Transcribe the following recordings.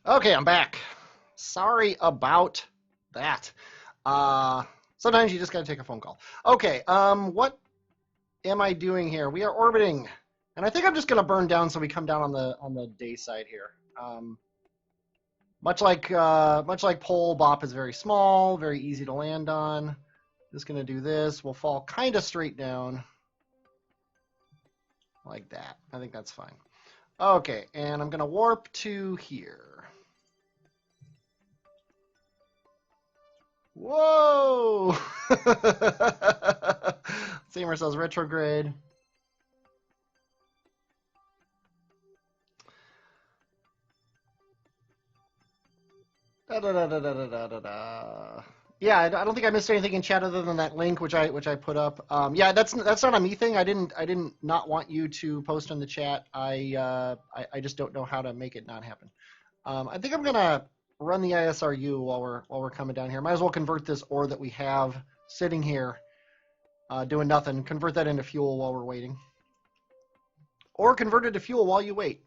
Okay, I'm back. Sorry about that. Sometimes you just gotta take a phone call. Okay, what am I doing here? We are orbiting, and I think I'm just gonna burn down so we come down on the day side here. Much like pole, Bop is very small, very easy to land on. Just gonna do this. We'll fall kind of straight down, like that. I think that's fine. Okay, and I'm gonna warp to here. Whoa! Same ourselves retrograde. Da, da, da, da, da, da, da, da. Yeah, I don't think I missed anything in chat other than that link which I put up. Yeah, that's not a me thing. I didn't not want you to post in the chat. I just don't know how to make it not happen. I think I'm gonna run the ISRU while we're coming down here. Might as well convert this ore that we have sitting here, doing nothing. Convert that into fuel while we're waiting, or convert it to fuel while you wait.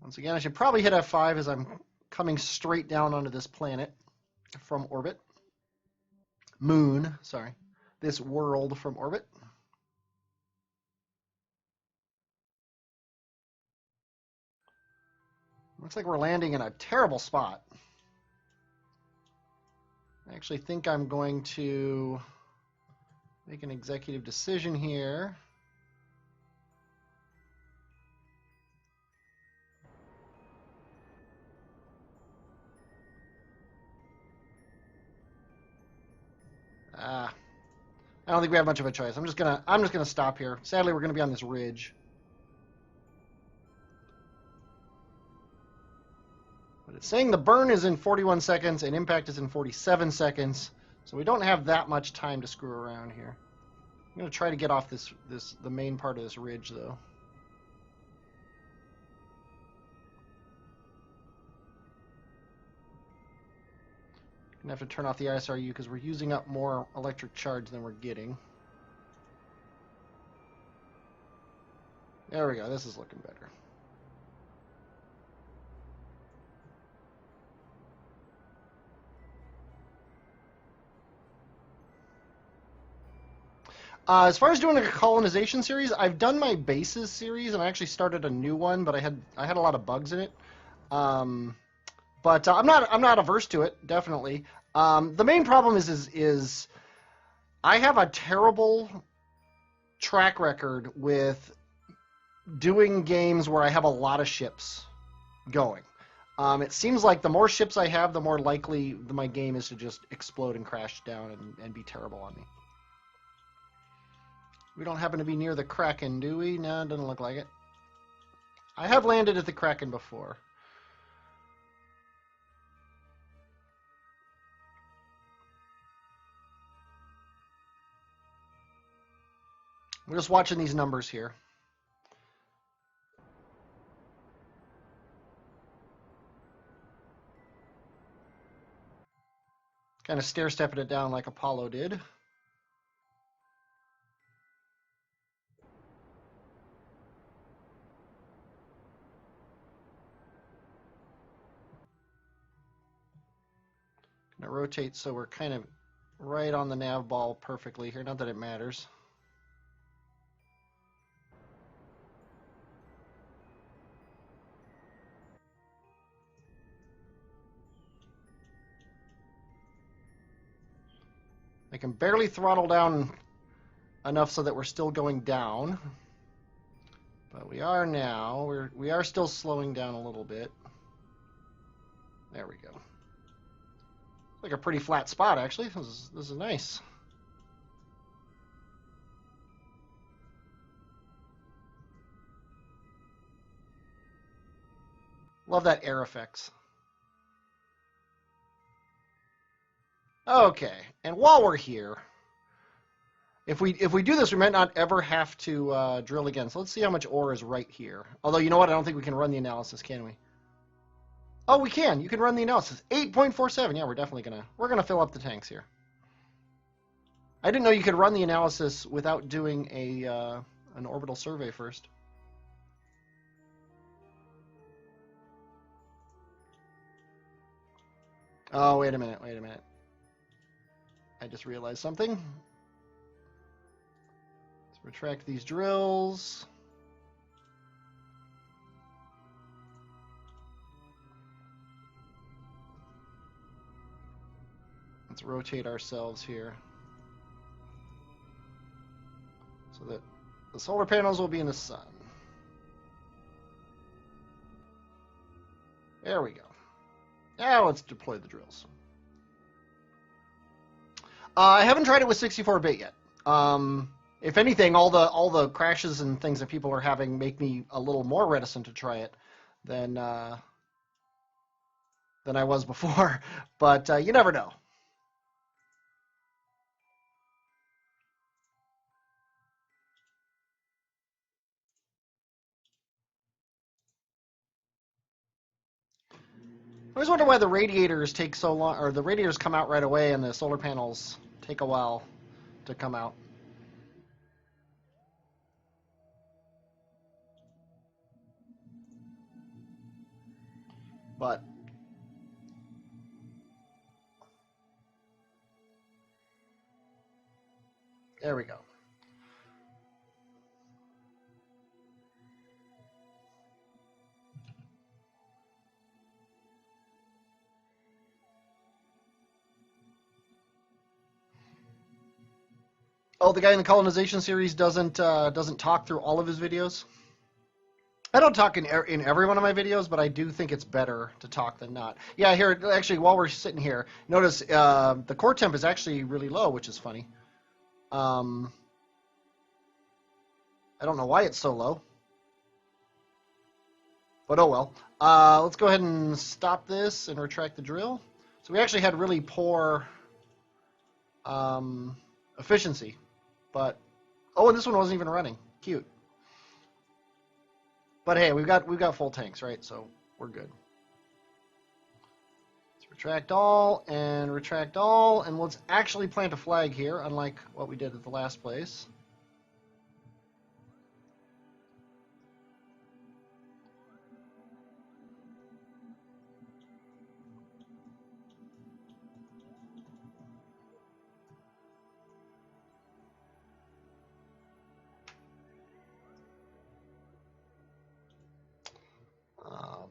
Once again, I should probably hit F5 as I'm coming straight down onto this planet from orbit. Moon, sorry. This world from orbit. Looks like we're landing in a terrible spot. I actually think I'm going to make an executive decision here. I don't think we have much of a choice. I'm just gonna stop here. Sadly, we're gonna be on this ridge. But it's saying the burn is in 41 seconds and impact is in 47 seconds, so we don't have that much time to screw around here. I'm gonna try to get off the main part of this ridge though. Gonna have to turn off the ISRU because we're using up more electric charge than we're getting. There we go. This is looking better. As far as doing a colonization series, I've done my bases series, and I actually started a new one, but I had a lot of bugs in it. But I'm not averse to it, definitely. The main problem is I have a terrible track record with doing games where I have a lot of ships going. It seems like the more ships I have, the more likely my game is to just explode and crash down and be terrible on me. We don't happen to be near the Kraken, do we? No, it doesn't look like it. I have landed at the Kraken before. We're just watching these numbers here. Kind of stair-stepping it down like Apollo did. Gonna rotate so we're kind of right on the nav ball perfectly here. Not that it matters. I can barely throttle down enough so that we're still going down. But we are now. We are still slowing down a little bit. There we go. Like a pretty flat spot, actually. This is nice. Love that air effects. Okay, and while we're here, if we do this, we might not ever have to drill again. So let's see how much ore is right here. Although, you know what? I don't think we can run the analysis, can we? Oh, we can. You can run the analysis. 8.47. Yeah, we're definitely gonna fill up the tanks here. I didn't know you could run the analysis without doing a an orbital survey first. Oh, wait a minute, wait a minute. I just realized something. Let's retract these drills. Let's rotate ourselves here so that the solar panels will be in the sun. There we go. Now let's deploy the drills. I haven't tried it with 64-bit yet. If anything, all the crashes and things that people are having make me a little more reticent to try it than I was before. But you never know. I always wonder why the radiators take so long, or the radiators come out right away and the solar panels take a while to come out. But there we go. Oh, the guy in the colonization series doesn't talk through all of his videos. I don't talk in every one of my videos, but I do think it's better to talk than not. Yeah, here, actually, while we're sitting here, notice the core temp is actually really low, which is funny. I don't know why it's so low, but oh well. Let's go ahead and stop this and retract the drill. So we actually had really poor efficiency, but oh, and this one wasn't even running. Cute. But hey, we've got full tanks, right? So we're good. Let's retract all, and let's actually plant a flag here, unlike what we did at the last place.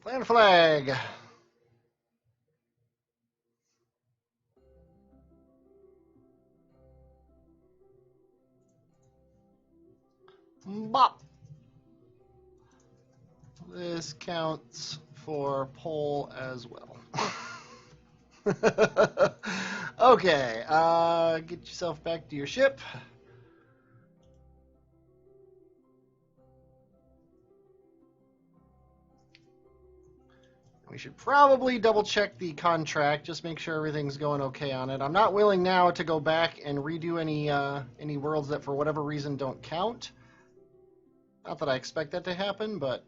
Plant a flag. Bop. This counts for pole as well. Okay, get yourself back to your ship. We should probably double check the contract, just make sure everything's going okay on it. I'm not willing now to go back and redo any worlds that for whatever reason don't count. Not that I expect that to happen, but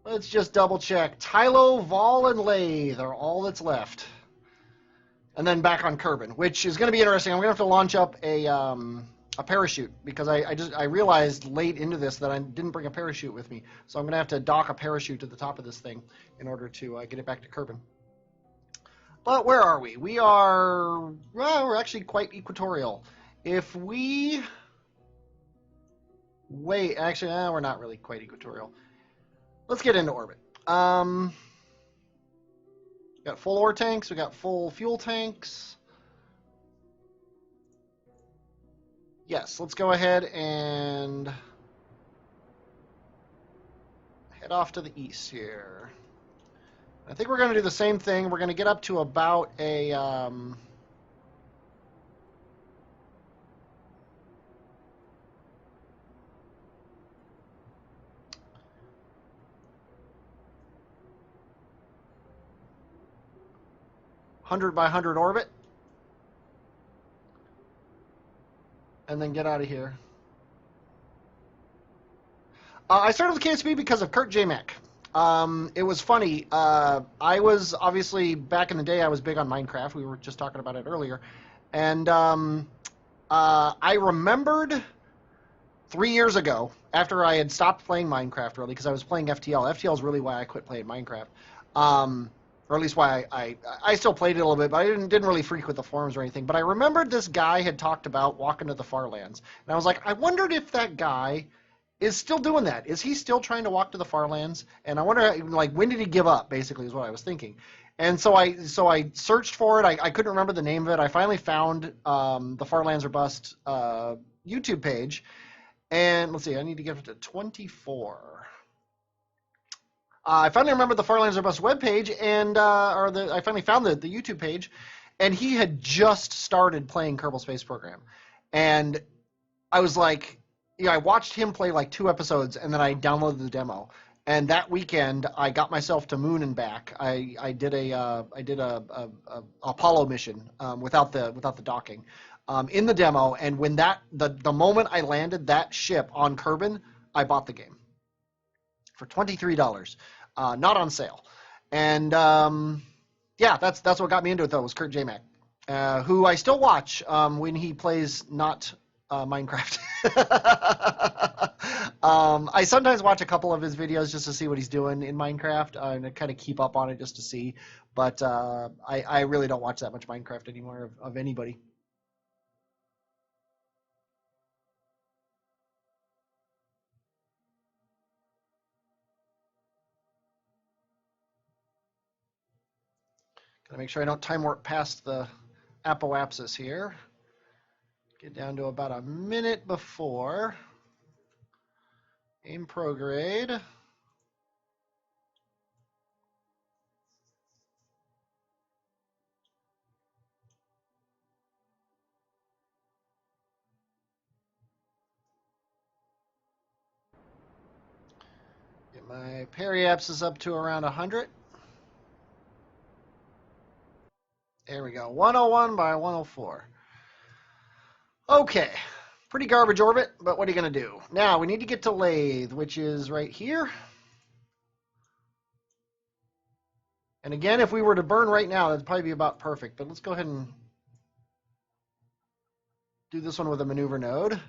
let's just double check. Tylo, Vol, and Lathe are all that's left. And then back on Kerbin, which is going to be interesting. I'm going to have to launch up a parachute, because I realized late into this that I didn't bring a parachute with me. So I'm going to have to dock a parachute to the top of this thing in order to get it back to Kerbin. But where are we? We are, well, we're actually quite equatorial. If we wait, actually, we're not really quite equatorial. Let's get into orbit. Got full ore tanks, we got full fuel tanks. Yes, let's go ahead and head off to the east here. I think we're going to do the same thing. We're going to get up to about a 100 by 100 orbit, and then get out of here. I started with KSP because of Kurt J. Mack. It was funny. I was obviously, back in the day, I was big on Minecraft. We were just talking about it earlier. And I remembered 3 years ago, after I had stopped playing Minecraft really, because I was playing FTL. FTL is really why I quit playing Minecraft, or at least why I still played it a little bit, but I didn't really frequent the forums or anything. But I remembered this guy had talked about walking to the far lands, and I was like, I wondered if that guy is still doing that. Is he still trying to walk to the far lands? And I wonder, like, when did he give up? Basically, is what I was thinking. And so I searched for it. I couldn't remember the name of it. I finally found the Far Lands or Bust YouTube page. And let's see, I need to get it to 24. I finally remembered the Far Lands or Bust webpage, and I finally found the YouTube page, and he had just started playing Kerbal Space Program. And I was like, I watched him play like 2 episodes, and then I downloaded the demo. And that weekend, I got myself to Moon and back. I did a Apollo mission without the docking. In the demo, and when the moment I landed that ship on Kerbin, I bought the game for $23, not on sale. And yeah, that's what got me into it though, was Kurt J. Mac, who I still watch when he plays not Minecraft. I sometimes watch a couple of his videos just to see what he's doing in Minecraft and to kind of keep up on it just to see. But I really don't watch that much Minecraft anymore of anybody. Gotta make sure I don't time warp past the apoapsis here. Get down to about a minute before aim prograde. Get my periapsis up to around 100. There we go, 101 by 104. Okay, pretty garbage orbit, but what are you gonna do? Now we need to get to Lathe, which is right here. And again, if we were to burn right now, that'd probably be about perfect, but let's go ahead and do this one with a maneuver node.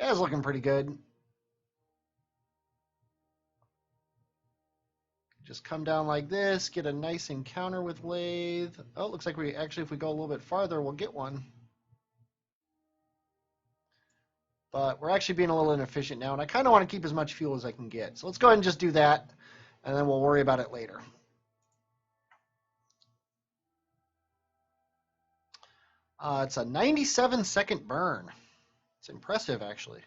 Yeah, it's looking pretty good. Just come down like this, get a nice encounter with Lathe. Oh, it looks like we actually, if we go a little bit farther, we'll get one. But we're actually being a little inefficient now, and I kind of want to keep as much fuel as I can get. So let's go ahead and just do that, and then we'll worry about it later. It's a 97-second burn. It's impressive, actually.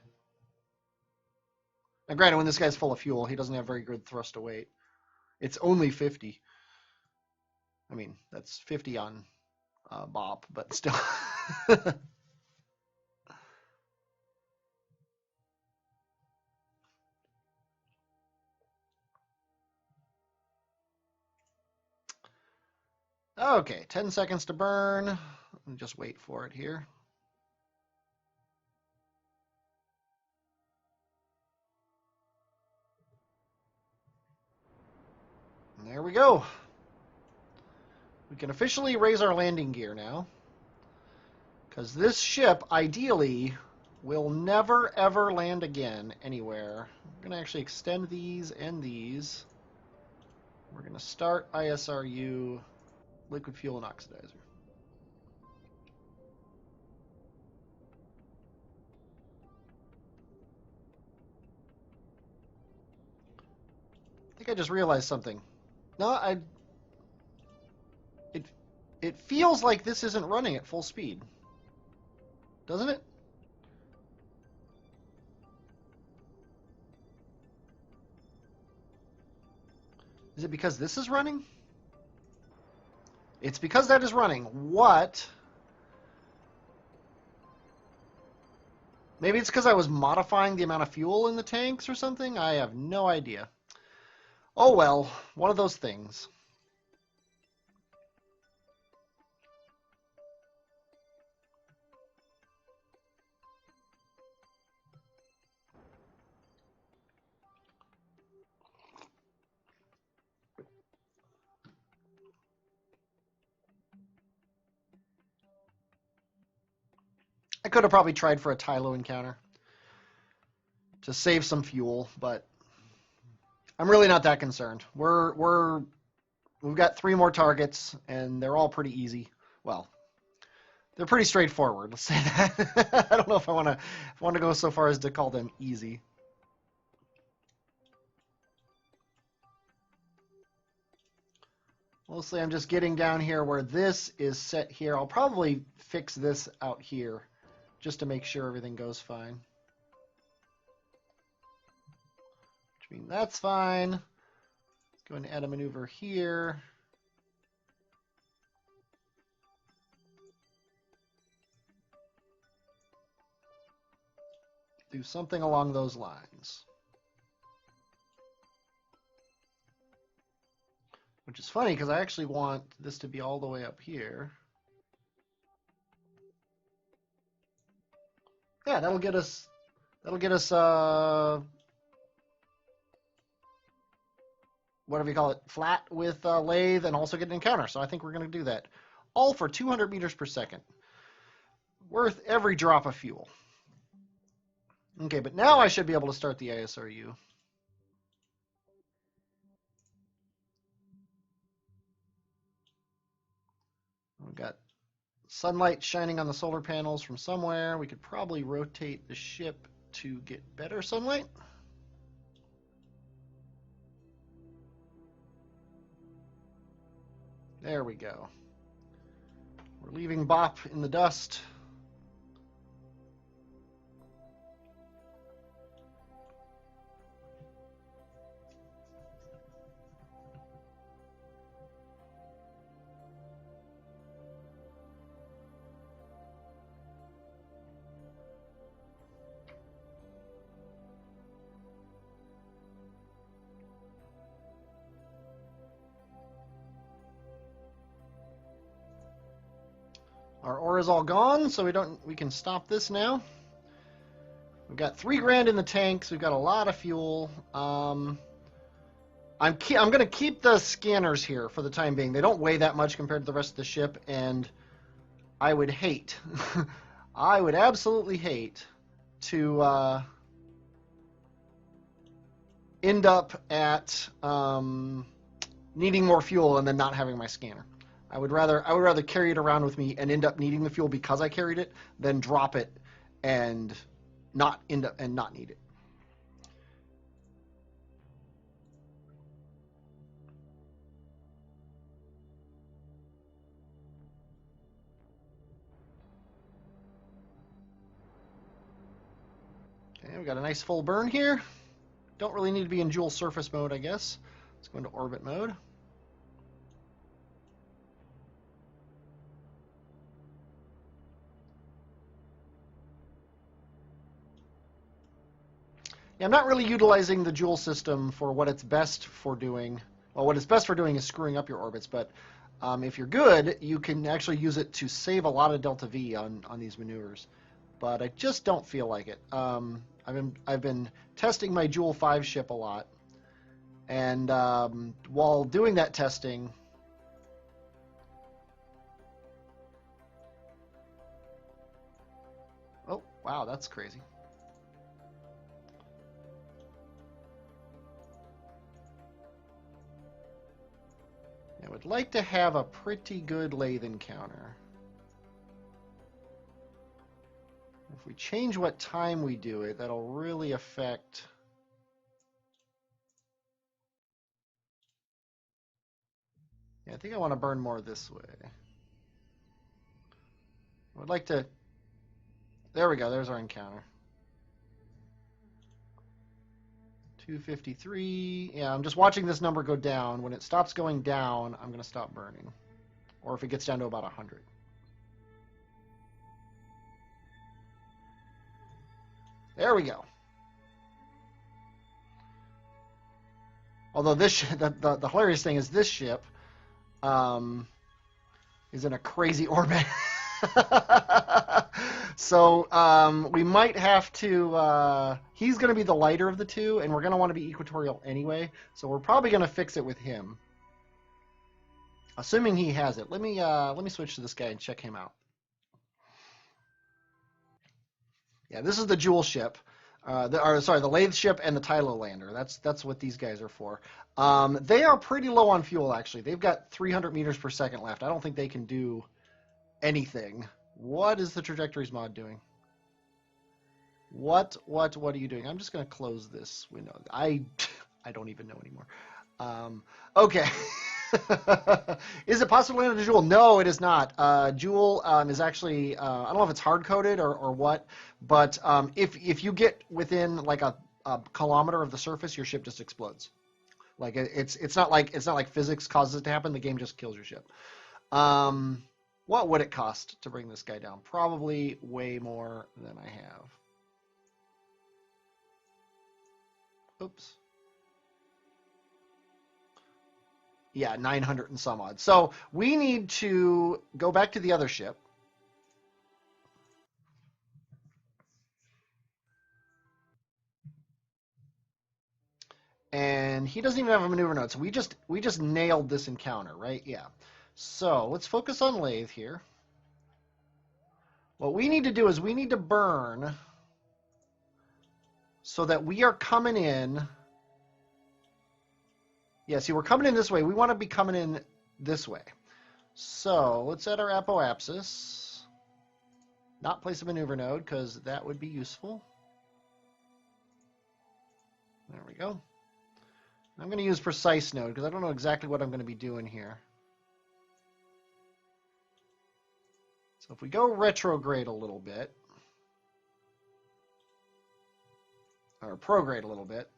Now, granted, when this guy's full of fuel, he doesn't have very good thrust to weight. It's only 50. I mean, that's 50 on BOP, but still. Okay, 10 seconds to burn. Just wait for it here. And there we go. We can officially raise our landing gear now, because this ship, ideally, will never, ever land again anywhere. We're going to actually extend these and these. We're going to start ISRU, liquid fuel and oxidizer. I think I just realized something. No, it feels like this isn't running at full speed. Doesn't it? Is it because this is running? It's because that is running. What? Maybe it's because I was modifying the amount of fuel in the tanks or something? I have no idea. Oh well, one of those things. I could have probably tried for a Tylo encounter to save some fuel, but I'm really not that concerned. We've got 3 more targets, and they're all pretty easy. Well, they're pretty straightforward. Let's say that. I don't know if I want to go so far as to call them easy. Mostly, I'm just getting down here where this is set here. I'll probably fix this out here, just to make sure everything goes fine. Which means that's fine. Let's go and add a maneuver here. Do something along those lines. Which is funny because I actually want this to be all the way up here. Yeah, that'll get us whatever you call it, flat with lathe, and also get an encounter. So I think we're going to do that. All for 200 meters per second. Worth every drop of fuel. Okay, but now I should be able to start the ASRU. We've got sunlight shining on the solar panels from somewhere. We could probably rotate the ship to get better sunlight. There we go. We're leaving Bop in the dust. Our ore is all gone, so we can stop this now. We've got 3 grand in the tanks. We've got a lot of fuel. I'm going to keep the scanners here for the time being. They don't weigh that much compared to the rest of the ship, and I would hate, I would absolutely hate to end up at needing more fuel and then not having my scanner. I would rather carry it around with me and end up needing the fuel because I carried it than drop it and not need it. Okay, we got a nice full burn here. Don't really need to be in dual surface mode, I guess. Let's go into orbit mode. Yeah, I'm not really utilizing the Joule system for what it's best for doing. Well, what it's best for doing is screwing up your orbits, but if you're good, you can actually use it to save a lot of delta V on these maneuvers. But I just don't feel like it. I've been testing my Joule 5 ship a lot, and while doing that testing, oh wow, that's crazy. I would like to have a pretty good lathe encounter. If we change what time we do it, that'll really affect... Yeah, I think I want to burn more this way. I would like to... There we go, there's our encounter. 253. Yeah, I'm just watching this number go down. When it stops going down, I'm going to stop burning. Or if it gets down to about 100. There we go. Although this the hilarious thing is this ship is in a crazy orbit. So we might have to, he's going to be the lighter of the two, and we're going to want to be equatorial anyway, so we're probably going to fix it with him. Assuming he has it. Let me switch to this guy and check him out. Yeah, this is the Jewel ship. The Lathe ship and the Tylo lander. That's what these guys are for. They are pretty low on fuel, actually. They've got 300 meters per second left. I don't think they can do anything. What is the trajectories mod doing? What are you doing? I'm just going to close this window. I don't even know anymore. Okay. Is it possible to land a Jewel? No, it is not. Jewel is actually, I don't know if it's hard-coded or what, but if you get within like a kilometer of the surface, your ship just explodes. Like it's not like physics causes it to happen. The game just kills your ship. What would it cost to bring this guy down? Probably way more than I have. Oops. Yeah, 900 and some odd. So we need to go back to the other ship. And he doesn't even have a maneuver node. So we just nailed this encounter, right? Yeah. So let's focus on Lathe here. What we need to do is we need to burn so that we are coming in. Yeah, see, we're coming in this way. We want to be coming in this way. So let's add our apoapsis. Not place a maneuver node, because that would be useful. There we go. I'm going to use precise node, because I don't know exactly what I'm going to be doing here. So if we go retrograde a little bit, or prograde a little bit,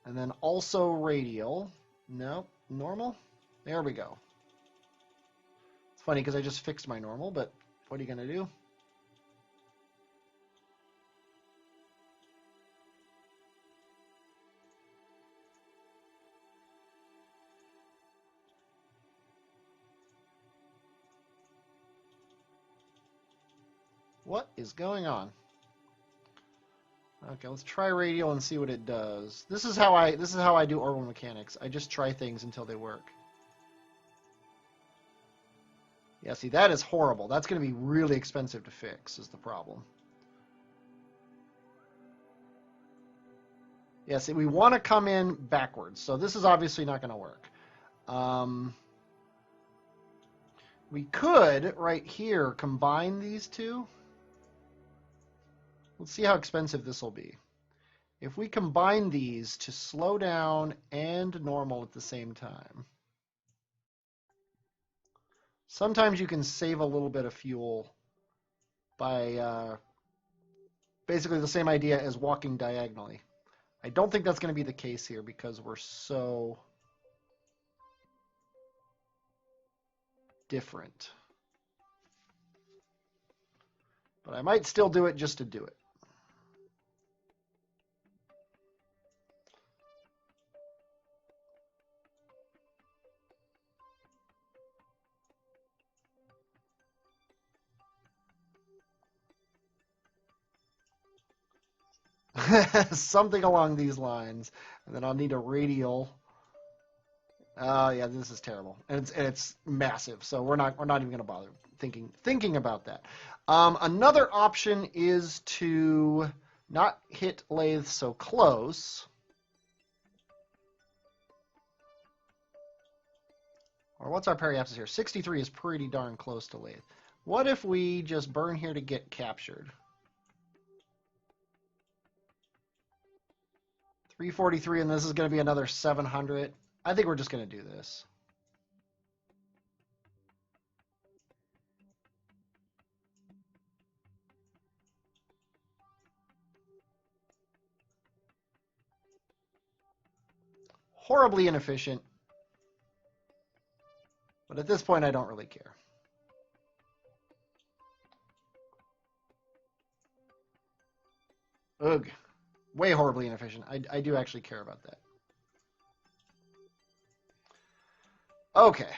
and then also radial. No, normal. There we go. It's funny because I just fixed my normal, but what are you going to do? What is going on? Okay, let's try radial and see what it does. This is how I do orbital mechanics. I just try things until they work. Yeah, see, that is horrible. That's going to be really expensive to fix, is the problem. Yeah, see, we want to come in backwards, so this is obviously not going to work. We could, right here, combine these two. Let's see how expensive this will be. If we combine these to slow down and normal at the same time. Sometimes you can save a little bit of fuel by basically the same idea as walking diagonally. I don't think that's going to be the case here because we're so different. But I might still do it just to do it. Something along these lines, and then I'll need a radial. Yeah, this is terrible, and it's massive. So we're not even going to bother thinking about that. Another option is to not hit lathe so close, or what's our periapsis here? 63 is pretty darn close to lathe. What if we just burn here to get captured? 343, and this is going to be another 700. I think we're just going to do this. Horribly inefficient. But at this point, I don't really care. Ugh. Way horribly inefficient. I do actually care about that. Okay.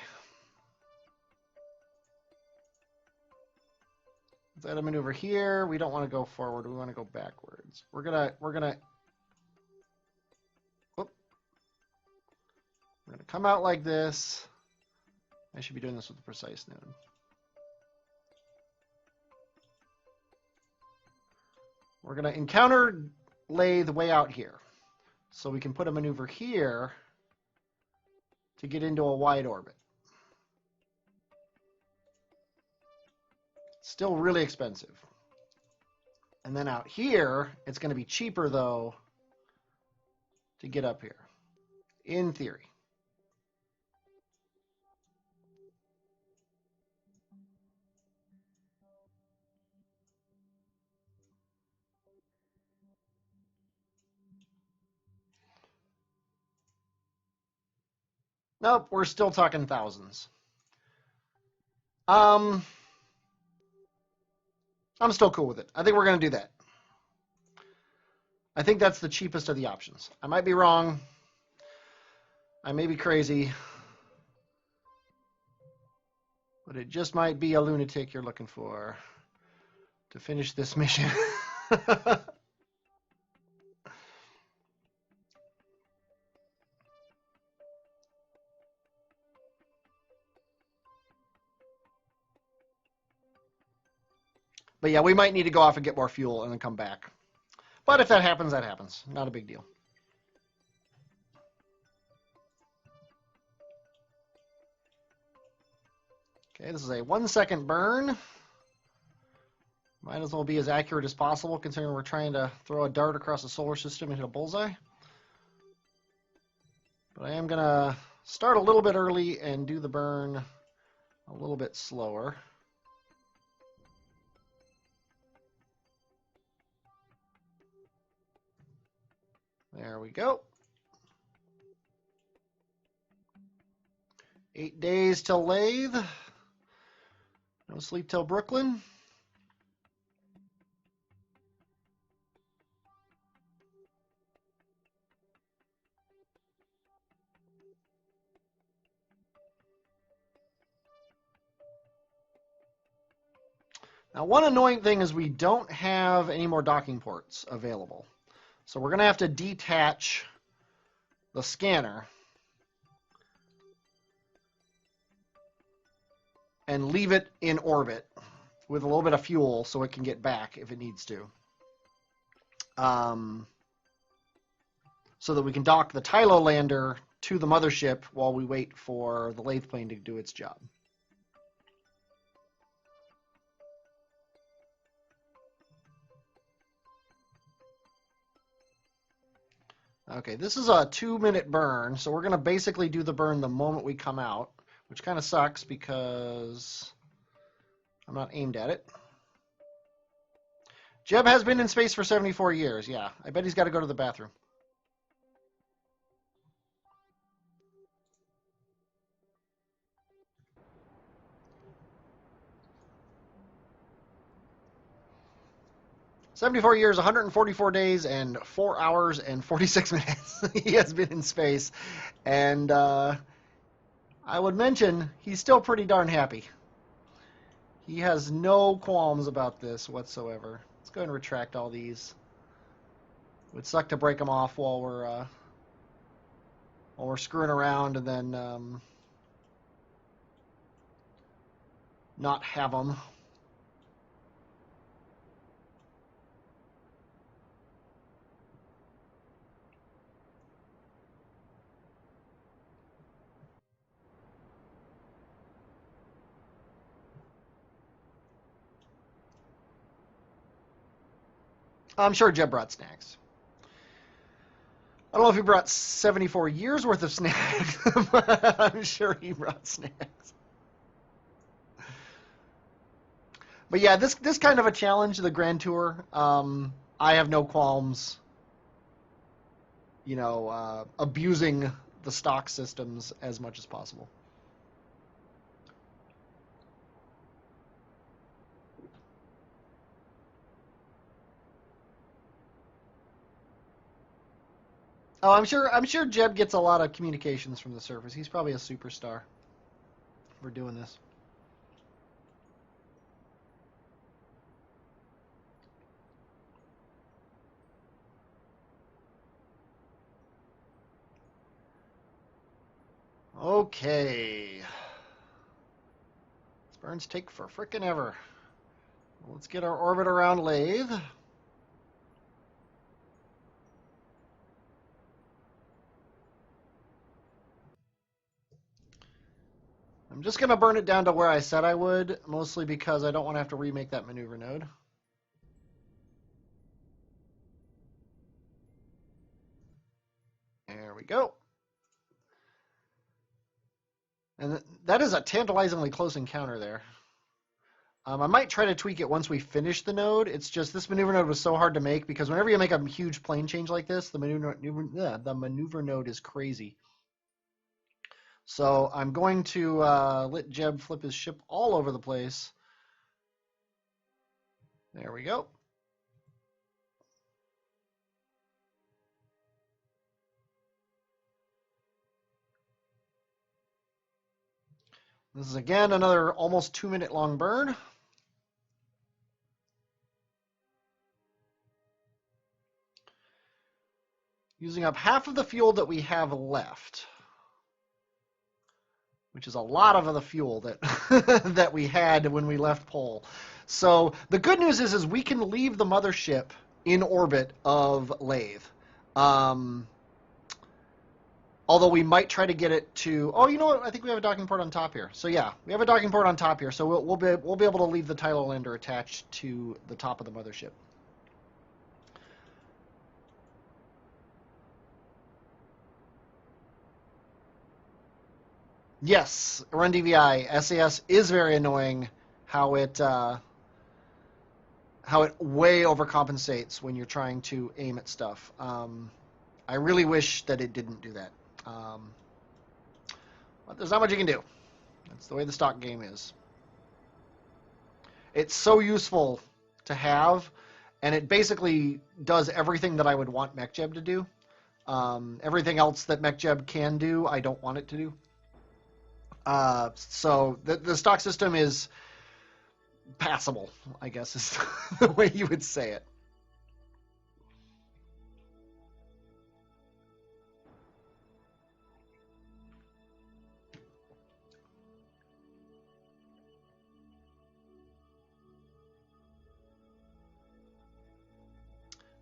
Let's add a maneuver here. We don't want to go forward. We want to go backwards. We're gonna come out like this. I should be doing this with the precise node. We're going to encounter lathe way out here. So we can put a maneuver here to get into a wide orbit. Still really expensive. And then out here, it's going to be cheaper, though, to get up here, in theory. Nope, we're still talking thousands. I'm still cool with it. I think we're going to do that. I think that's the cheapest of the options. I might be wrong. I may be crazy. But it just might be a lunatic you're looking for to finish this mission. But yeah, we might need to go off and get more fuel and then come back. But if that happens, that happens. Not a big deal. Okay, this is a 1 second burn. Might as well be as accurate as possible considering we're trying to throw a dart across the solar system and hit a bullseye. But I am going to start a little bit early and do the burn a little bit slower. There we go. 8 days till lathe. No sleep till Brooklyn. Now, one annoying thing is we don't have any more docking ports available. So we're going to have to detach the scanner and leave it in orbit with a little bit of fuel so it can get back if it needs to. So that we can dock the Tylo lander to the mothership while we wait for the lathe plane to do its job. Okay, this is a 2-minute burn, so we're going to basically do the burn the moment we come out, which kind of sucks because I'm not aimed at it. Jeb has been in space for 74 years. Yeah, I bet he's got to go to the bathroom. "74 years, 144 days, and 4 hours and 46 minutes. He has been in space. And I would mention he's still pretty darn happy. He has no qualms about this whatsoever. Let's go ahead and retract all these. It would suck to break them off while we're screwing around and then not have them. I'm sure Jeb brought snacks. I don't know if he brought 74 years worth of snacks, but I'm sure he brought snacks. But yeah, this kind of a challenge, the Grand Tour, I have no qualms, abusing the stock systems as much as possible. Oh, I'm sure Jeb gets a lot of communications from the surface. He's probably a superstar for doing this. Okay. These burns take for frickin' ever. Let's get our orbit around lathe. I'm just going to burn it down to where I said I would, mostly because I don't want to have to remake that maneuver node. There we go. And that is a tantalizingly close encounter there. I might try to tweak it once we finish the node. It's just this maneuver node was so hard to make because whenever you make a huge plane change like this, the maneuver node is crazy. So I'm going to let Jeb flip his ship all over the place. There we go. This is again another almost 2-minute long burn. Using up half of the fuel that we have left, which is a lot of the fuel that that we had when we left pole. So the good news is we can leave the mothership in orbit of Lathe. Although we might try to get it to, oh, you know what? I think we have a docking port on top here. So yeah, we have a docking port on top here. So we'll be able to leave the Tylo lander attached to the top of the mothership. Yes, run DVI. SAS is very annoying. How it way overcompensates when you're trying to aim at stuff. I really wish that it didn't do that. But there's not much you can do. That's the way the stock game is. It's so useful to have, and it basically does everything that I would want MechJeb to do. Everything else that MechJeb can do, I don't want it to do. So the stock system is passable, I guess is the way you would say it.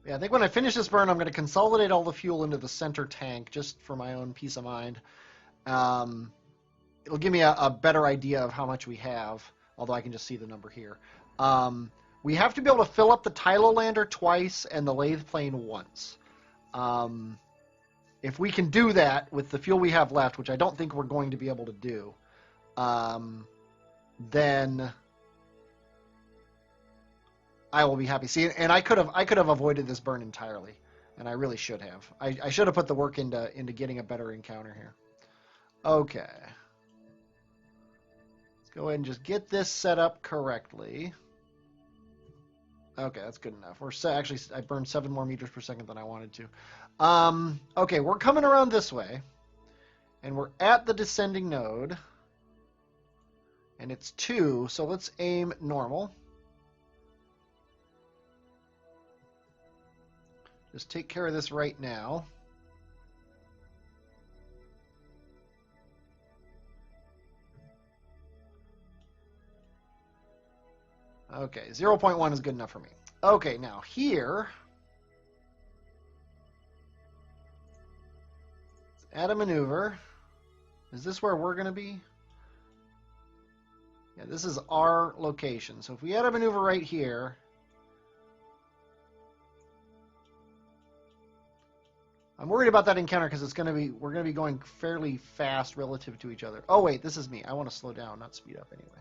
Yeah, I think when I finish this burn, I'm going to consolidate all the fuel into the center tank just for my own peace of mind. It'll give me a better idea of how much we have, although I can just see the number here. We have to be able to fill up the Tylo lander twice and the lathe plane once. If we can do that with the fuel we have left, which I don't think we're going to be able to do, then I will be happy. See, and I could have avoided this burn entirely, and I really should have. I should have put the work into getting a better encounter here. Okay. Go ahead and just get this set up correctly. Okay, that's good enough. Actually, I burned 7 more meters per second than I wanted to. Okay, we're coming around this way, and we're at the descending node, and it's 2, so let's aim normal. Just take care of this right now. Okay, 0.1 is good enough for me. Okay, now here, let's add a maneuver. Is this where we're going to be? Yeah, this is our location. So if we add a maneuver right here, I'm worried about that encounter because we're going to be going fairly fast relative to each other. Oh wait, this is me. I want to slow down, not speed up anyway.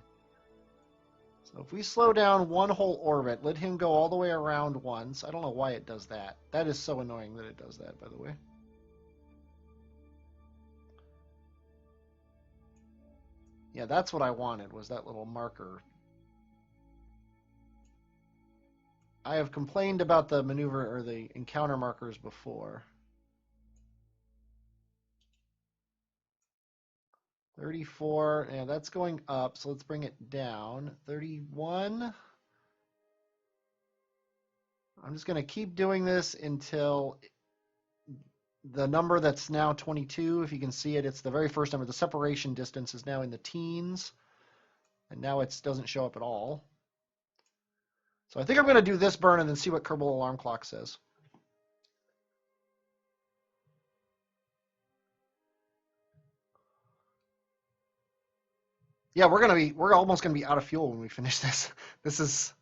So if we slow down one whole orbit, let him go all the way around once. I don't know why it does that. That is so annoying that it does that, by the way. Yeah, that's what I wanted, was that little marker. I have complained about the maneuver or the encounter markers before. 34, yeah, that's going up, so let's bring it down. 31. I'm just going to keep doing this until the number that's now 22, if you can see it, it's the very first number. The separation distance is now in the teens, and now it doesn't show up at all. So I think I'm going to do this burn and then see what Kerbal Alarm Clock says. Yeah, we're almost gonna be out of fuel when we finish this. This is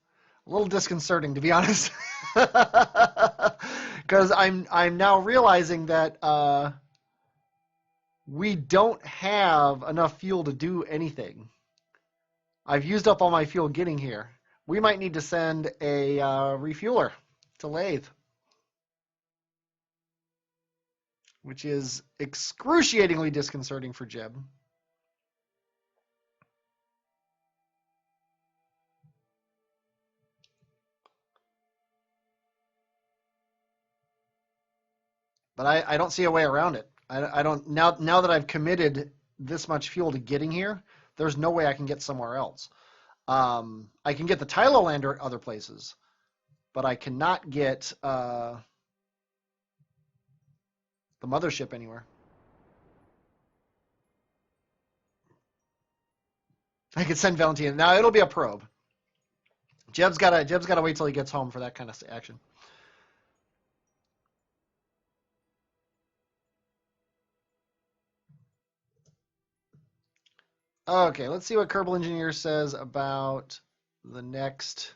a little disconcerting, to be honest, because I'm now realizing that we don't have enough fuel to do anything. I've used up all my fuel getting here. We might need to send a refueler to Lathe, which is excruciatingly disconcerting for Jeb. But I don't see a way around it. I don't now that I've committed this much fuel to getting here, there's no way I can get somewhere else. I can get the Tylo lander at other places, but I cannot get the mothership anywhere. I could send Valentina. Now it'll be a probe. Jeb's gotta wait till he gets home for that kind of action. Okay, let's see what Kerbal Engineer says about the next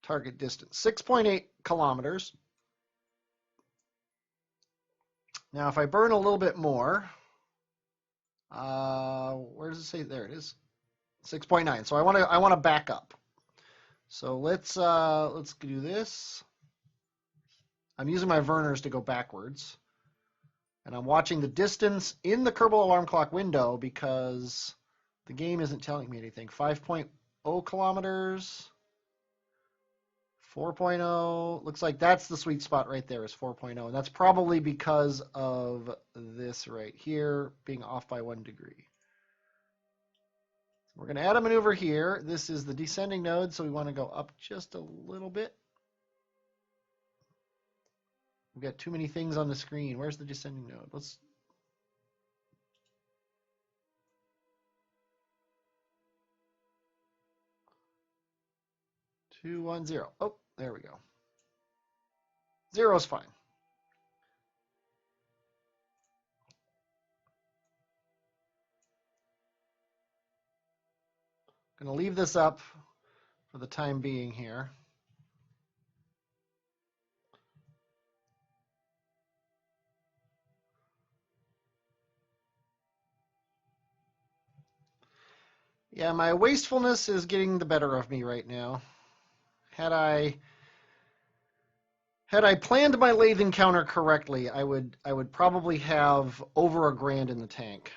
target distance. 6.8 kilometers. Now, if I burn a little bit more, where does it say? There it is, 6.9. So I want to back up. So let's do this. I'm using my Verners to go backwards. And I'm watching the distance in the Kerbal alarm clock window because the game isn't telling me anything. 5.0 kilometers, 4.0. Looks like that's the sweet spot right there is 4.0. And that's probably because of this right here being off by 1 degree. We're going to add a maneuver here. This is the descending node, so we want to go up just a little bit. We've got too many things on the screen. Where's the descending node? Let's. Two, 1, 0. Oh, there we go. 0 is fine. I'm going to leave this up for the time being here. Yeah, my wastefulness is getting the better of me right now. Had I planned my lathe encounter correctly, I would probably have over $1,000 in the tank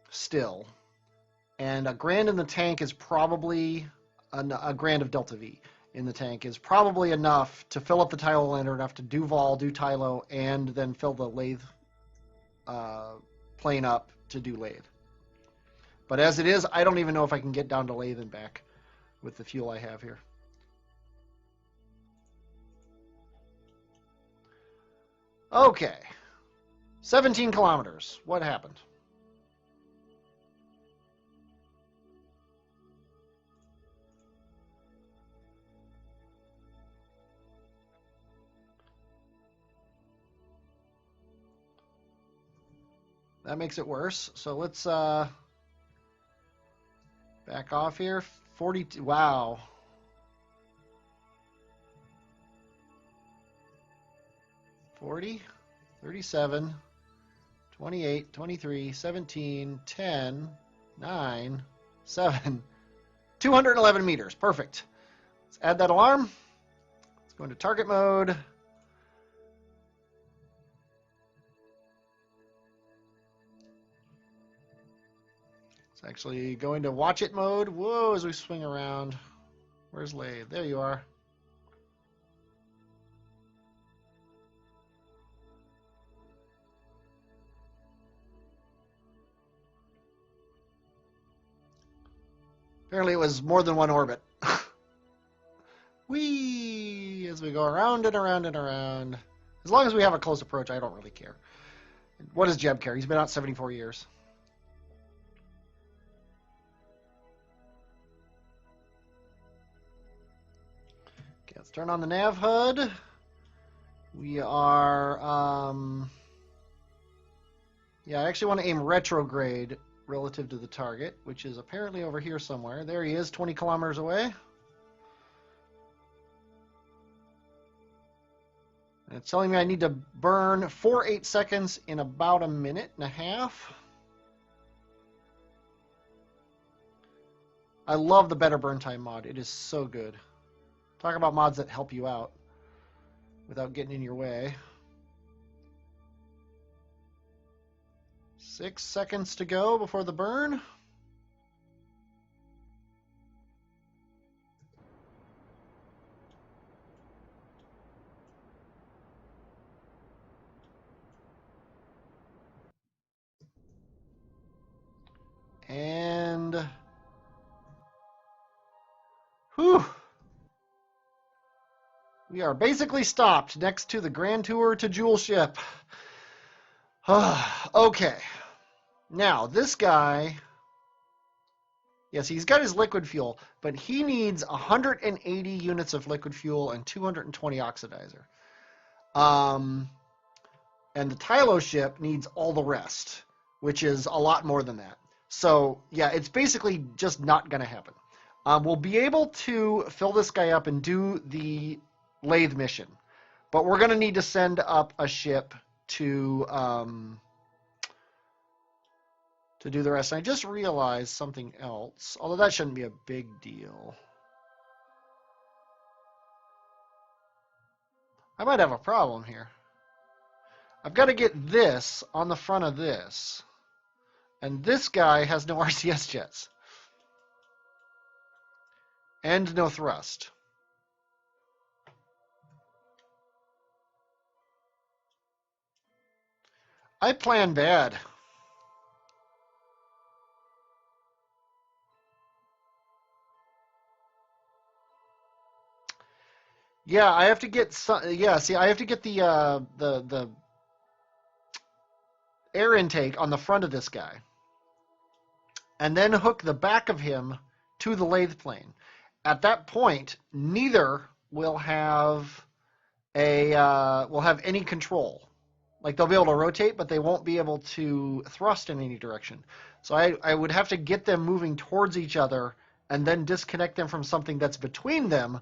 still. And $1,000 in the tank is probably $1,000 of Delta V in the tank is probably enough to fill up the Tylo lander, enough to do Vol, do Tylo, and then fill the lathe plane up to do lathe. But as it is, I don't even know if I can get down to lathe and back with the fuel I have here. Okay. 17 kilometers. What happened? That makes it worse. So let's back off here. 42. Wow. 40, 37, 28, 23, 17, 10, 9, 7, 211 meters. Perfect. Let's add that alarm. Let's go into target mode. It's actually going to watch it mode. Whoa, as we swing around. Where's lathe? There you are. Apparently it was more than one orbit. Whee! As we go around and around and around. As long as we have a close approach, I don't really care. What does Jeb care? He's been out 74 years. Okay, let's turn on the nav HUD. We are... yeah, I actually want to aim retrograde relative to the target, which is apparently over here somewhere. There he is, 20 kilometers away. And it's telling me I need to burn 4 8 seconds in about a minute and a half. I love the better burn time mod. It is so good. Talk about mods that help you out without getting in your way. 6 seconds to go before the burn. And whew, we are basically stopped next to the Grand Tour to Jewel Ship. Okay. Now, this guy, yes, he's got his liquid fuel, but he needs 180 units of liquid fuel and 220 oxidizer. And the Tylo ship needs all the rest, which is a lot more than that. So, yeah, it's basically just not going to happen. We'll be able to fill this guy up and do the lathe mission, but we're going to need to send up a ship to do the rest. And I just realized something else, although that shouldn't be a big deal. I might have a problem here. I've got to get this on the front of this. And this guy has no RCS jets. And no thrust. I plan bad. Yeah, I have to get some. Yeah, see, I have to get the air intake on the front of this guy, and then hook the back of him to the lathe plane. At that point, neither will have any control. Like, they'll be able to rotate, but they won't be able to thrust in any direction. So I would have to get them moving towards each other and then disconnect them from something that's between them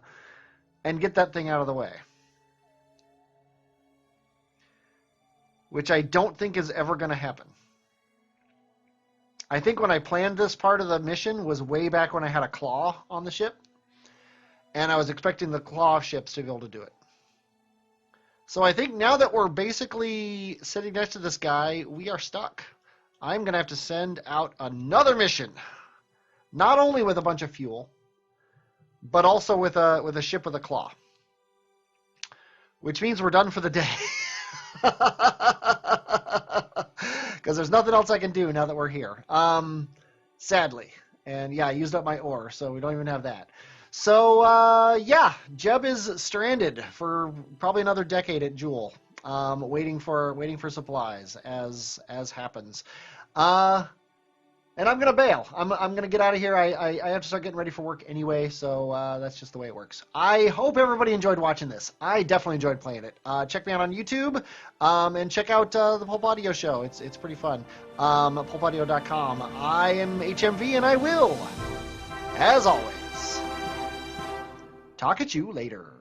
and get that thing out of the way. Which I don't think is ever going to happen. I think when I planned this part of the mission was way back when I had a claw on the ship. And I was expecting the claw ships to be able to do it. So I think now that we're basically sitting next to this guy, we are stuck. I'm going to have to send out another mission. Not only with a bunch of fuel, but also with a ship with a claw. Which means we're done for the day. Because there's nothing else I can do now that we're here. Sadly. And yeah, I used up my ore, so we don't even have that. So yeah, Jeb is stranded for probably another decade at Jewel, waiting for supplies as happens. And I'm gonna bail. I'm gonna get out of here. I have to start getting ready for work anyway, so that's just the way it works. I hope everybody enjoyed watching this. I definitely enjoyed playing it. Check me out on YouTube, and check out the Pulp Audio show. It's pretty fun. Pulpaudio.com. I am HMV, and I will, as always, talk at you later.